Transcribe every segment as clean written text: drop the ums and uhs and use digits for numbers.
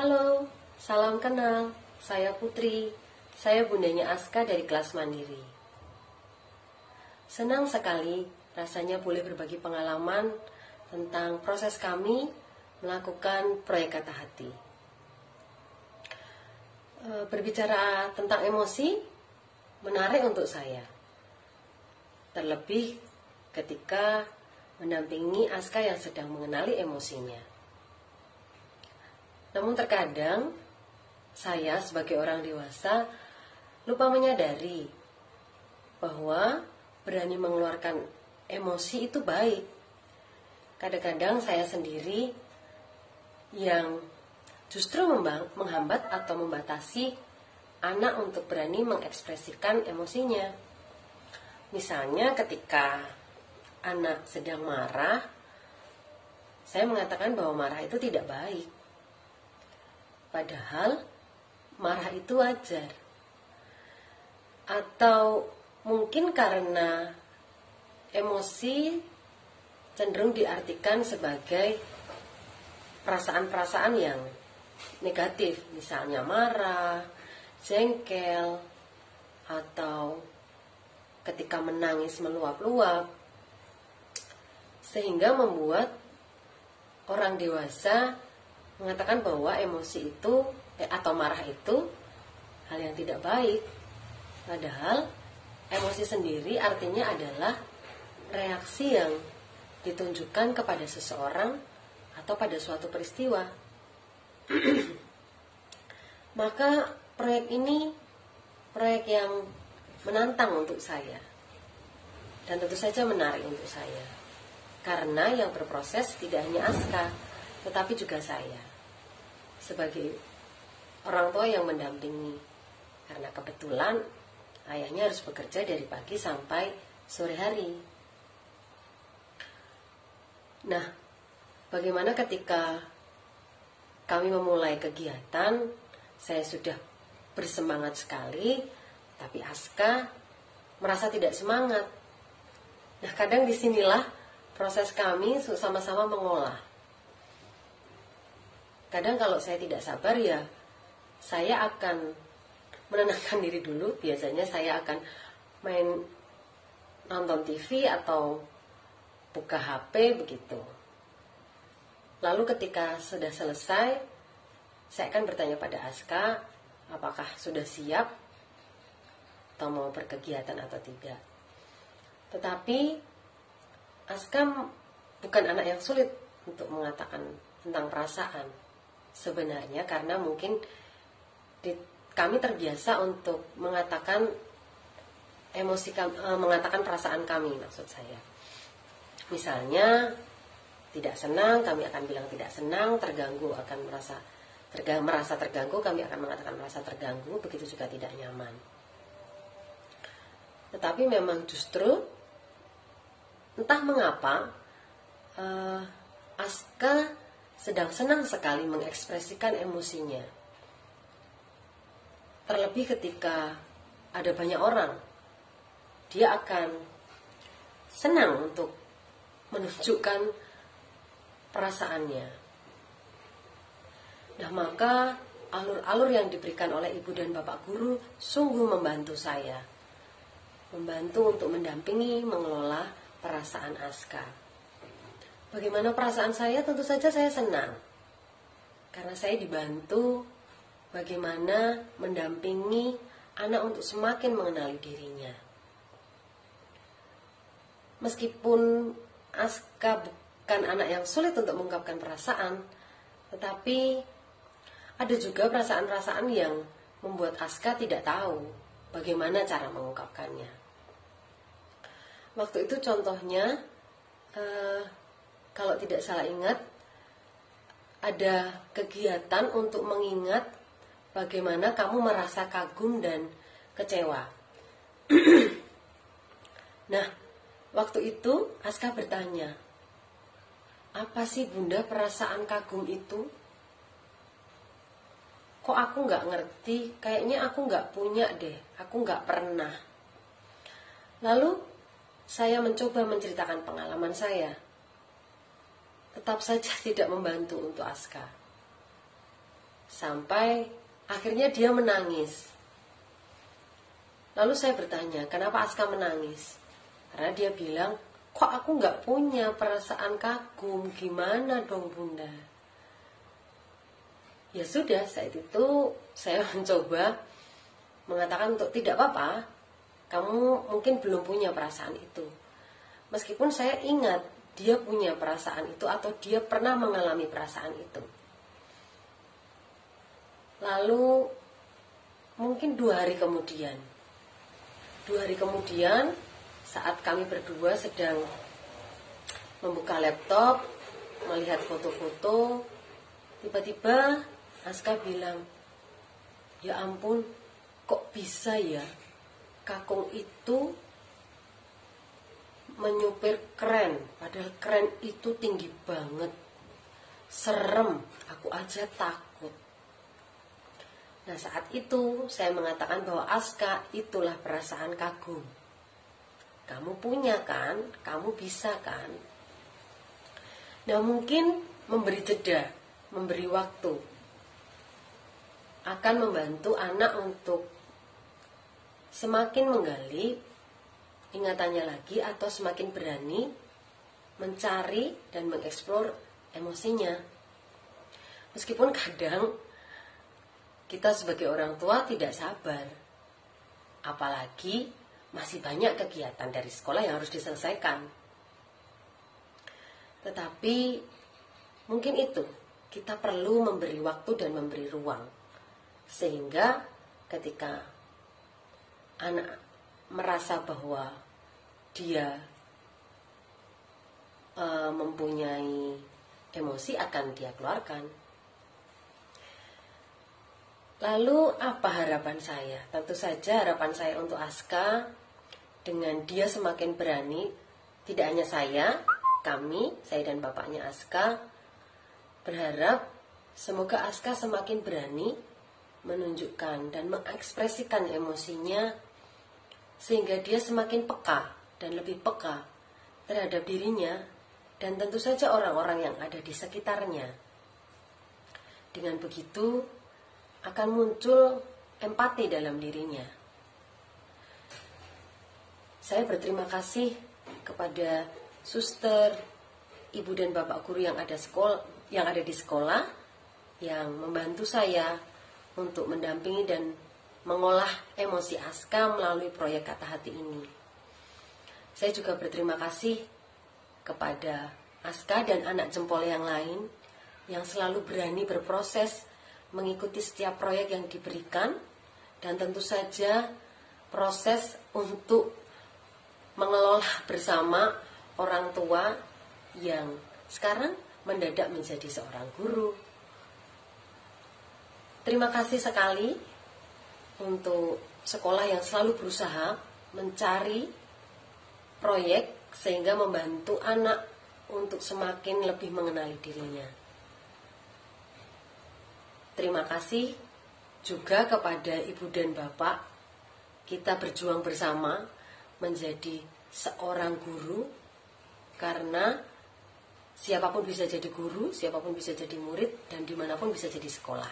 Halo, salam kenal. Saya Putri. Saya bundanya Aska dari kelas Mandiri. Senang sekali rasanya boleh berbagi pengalaman tentang proses kami melakukan proyek Kata Hati. Berbicara tentang emosi menarik untuk saya. Terlebih ketika mendampingi Aska yang sedang mengenali emosinya. Namun terkadang saya sebagai orang dewasa lupa menyadari bahwa berani mengeluarkan emosi itu baik. Kadang-kadang saya sendiri yang justru menghambat atau membatasi anak untuk berani mengekspresikan emosinya. Misalnya ketika anak sedang marah, saya mengatakan bahwa marah itu tidak baik. Padahal marah itu wajar. Atau mungkin karena emosi cenderung diartikan sebagai perasaan-perasaan yang negatif, misalnya marah, jengkel, atau ketika menangis meluap-luap, sehingga membuat orang dewasa mengatakan bahwa emosi itu atau marah itu hal yang tidak baik. Padahal emosi sendiri artinya adalah reaksi yang ditunjukkan kepada seseorang atau pada suatu peristiwa. Maka proyek ini proyek yang menantang untuk saya, dan tentu saja menarik untuk saya, karena yang berproses tidak hanya Aska, tetapi juga saya sebagai orang tua yang mendampingi, karena kebetulan ayahnya harus bekerja dari pagi sampai sore hari. Nah, bagaimana ketika kami memulai kegiatan, saya sudah bersemangat sekali, tapi Aska merasa tidak semangat. Nah, kadang disinilah proses kami sama-sama mengolah. Kadang kalau saya tidak sabar ya, saya akan menenangkan diri dulu. Biasanya saya akan main nonton TV atau buka HP begitu. Lalu ketika sudah selesai, saya akan bertanya pada Aska, apakah sudah siap atau mau berkegiatan atau tidak. Tetapi Aska bukan anak yang sulit untuk mengatakan tentang perasaan. Sebenarnya karena mungkin kami terbiasa untuk mengatakan emosi, mengatakan perasaan kami, maksud saya. Misalnya tidak senang, kami akan bilang tidak senang. Terganggu akan merasa terganggu, kami akan mengatakan merasa terganggu. Begitu juga tidak nyaman. Tetapi memang justru entah mengapa Aska sedang senang sekali mengekspresikan emosinya. Terlebih ketika ada banyak orang, dia akan senang untuk menunjukkan perasaannya. Nah, maka alur-alur yang diberikan oleh ibu dan bapak guru sungguh membantu saya. Membantu untuk mendampingi, mengelola perasaan Aska. Bagaimana perasaan saya? Tentu saja saya senang. Karena saya dibantu bagaimana mendampingi anak untuk semakin mengenali dirinya. Meskipun Aska bukan anak yang sulit untuk mengungkapkan perasaan, tetapi ada juga perasaan-perasaan yang membuat Aska tidak tahu bagaimana cara mengungkapkannya. Waktu itu contohnya, kalau tidak salah ingat, ada kegiatan untuk mengingat bagaimana kamu merasa kagum dan kecewa. Nah, waktu itu Aska bertanya, apa sih Bunda perasaan kagum itu? Kok aku gak ngerti, kayaknya aku gak punya deh, aku gak pernah. Lalu saya mencoba menceritakan pengalaman saya. Tetap saja tidak membantu untuk Aska. Sampai akhirnya dia menangis. Lalu saya bertanya, kenapa Aska menangis? Karena dia bilang, kok aku nggak punya perasaan kagum, gimana dong Bunda? Ya sudah, saat itu saya mencoba mengatakan untuk tidak apa-apa, kamu mungkin belum punya perasaan itu. Meskipun saya ingat dia punya perasaan itu atau dia pernah mengalami perasaan itu. Lalu mungkin 2 hari kemudian saat kami berdua sedang membuka laptop, melihat foto-foto, tiba-tiba Aska bilang, ya ampun, kok bisa ya Kakung itu menyupir keren, padahal keren itu tinggi banget, serem, aku aja takut. Nah saat itu saya mengatakan bahwa Aska, itulah perasaan kagum. Kamu punya kan, kamu bisa kan. Nah mungkin memberi jeda, memberi waktu akan membantu anak untuk semakin menggali ingatannya lagi atau semakin berani mencari dan mengeksplor emosinya. Meskipun kadang kita sebagai orang tua tidak sabar, apalagi masih banyak kegiatan dari sekolah yang harus diselesaikan. Tetapi mungkin itu, kita perlu memberi waktu dan memberi ruang, sehingga ketika anak merasa bahwa dia mempunyai emosi, akan dia keluarkan. Lalu apa harapan saya? Tentu saja harapan saya untuk Aska, dengan dia semakin berani, tidak hanya saya, kami, saya dan bapaknya Aska, berharap semoga Aska semakin berani menunjukkan dan mengekspresikan emosinya, sehingga dia semakin peka dan lebih peka terhadap dirinya dan tentu saja orang-orang yang ada di sekitarnya. Dengan begitu akan muncul empati dalam dirinya. Saya berterima kasih kepada suster, ibu dan bapak guru yang ada di sekolah yang membantu saya untuk mendampingi dan mengolah emosi Aska melalui proyek Kata Hati ini. Saya juga berterima kasih kepada Aska dan anak jempol yang lain yang selalu berani berproses mengikuti setiap proyek yang diberikan, dan tentu saja proses untuk mengelola bersama orang tua yang sekarang mendadak menjadi seorang guru. Terima kasih sekali untuk sekolah yang selalu berusaha mencari proyek sehingga membantu anak untuk semakin lebih mengenali dirinya. Terima kasih juga kepada ibu dan bapak. Kita berjuang bersama menjadi seorang guru, karena siapapun bisa jadi guru, siapapun bisa jadi murid, dan dimanapun bisa jadi sekolah.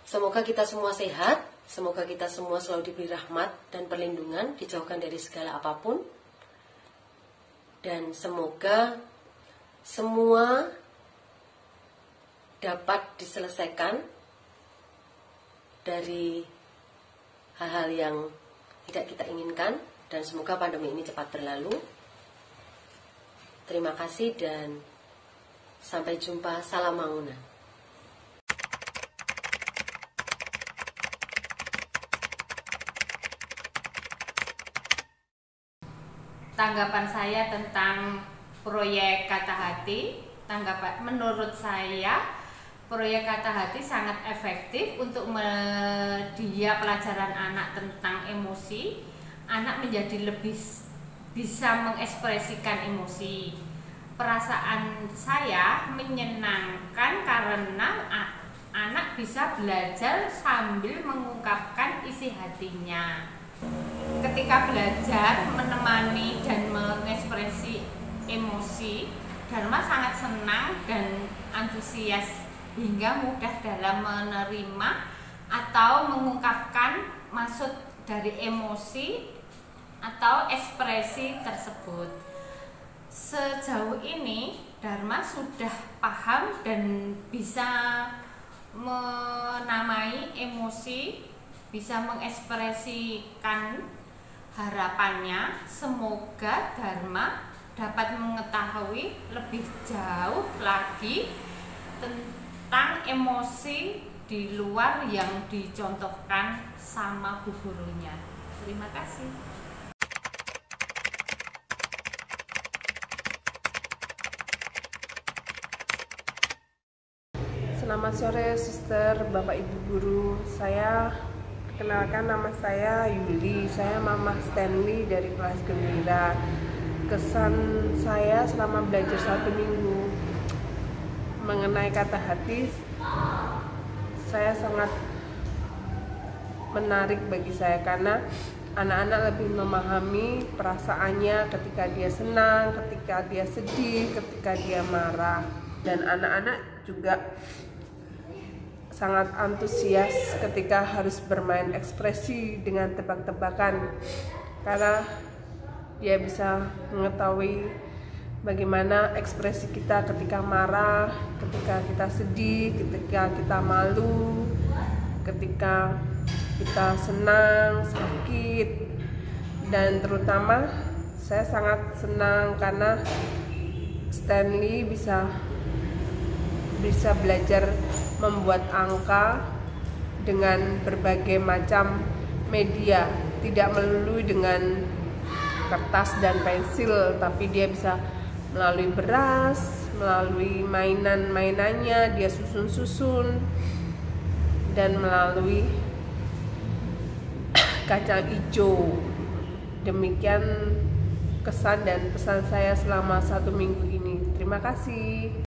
Semoga kita semua sehat, semoga kita semua selalu diberi rahmat dan perlindungan, dijauhkan dari segala apapun, dan semoga semua dapat diselesaikan dari hal-hal yang tidak kita inginkan, dan semoga pandemi ini cepat berlalu. Terima kasih dan sampai jumpa. Salam Mangunan. Tanggapan saya tentang proyek Kata Hati, menurut saya proyek Kata Hati sangat efektif untuk media pelajaran anak tentang emosi. Anak menjadi lebih bisa mengekspresikan emosi. Perasaan saya menyenangkan karena anak bisa belajar sambil mengungkapkan isi hatinya. Ketika belajar menemani dan mengekspresi emosi, Dharma sangat senang dan antusias hingga mudah dalam menerima atau mengungkapkan maksud dari emosi atau ekspresi tersebut. Sejauh ini Dharma sudah paham dan bisa menamai emosi, bisa mengekspresikan harapannya. Semoga Dharma dapat mengetahui lebih jauh lagi tentang emosi di luar yang dicontohkan sama bu gurunya. Terima kasih. Selamat sore suster, bapak ibu guru. Saya perkenalkan, nama saya Yuli. Saya Mama Stanley dari kelas Gembira. Kesan saya selama belajar 1 minggu mengenai kata hati, saya sangat menarik bagi saya karena anak-anak lebih memahami perasaannya ketika dia senang, ketika dia sedih, ketika dia marah. Dan anak-anak juga sangat antusias ketika harus bermain ekspresi dengan tebak-tebakan, karena dia bisa mengetahui bagaimana ekspresi kita ketika marah, ketika kita sedih, ketika kita malu, ketika kita senang, sakit. Dan terutama saya sangat senang karena Stanley bisa belajar membuat angka dengan berbagai macam media, tidak melulu dengan kertas dan pensil, tapi dia bisa melalui beras, melalui mainannya dia susun-susun, dan melalui kacang hijau. Demikian kesan dan pesan saya selama 1 minggu ini. Terima kasih.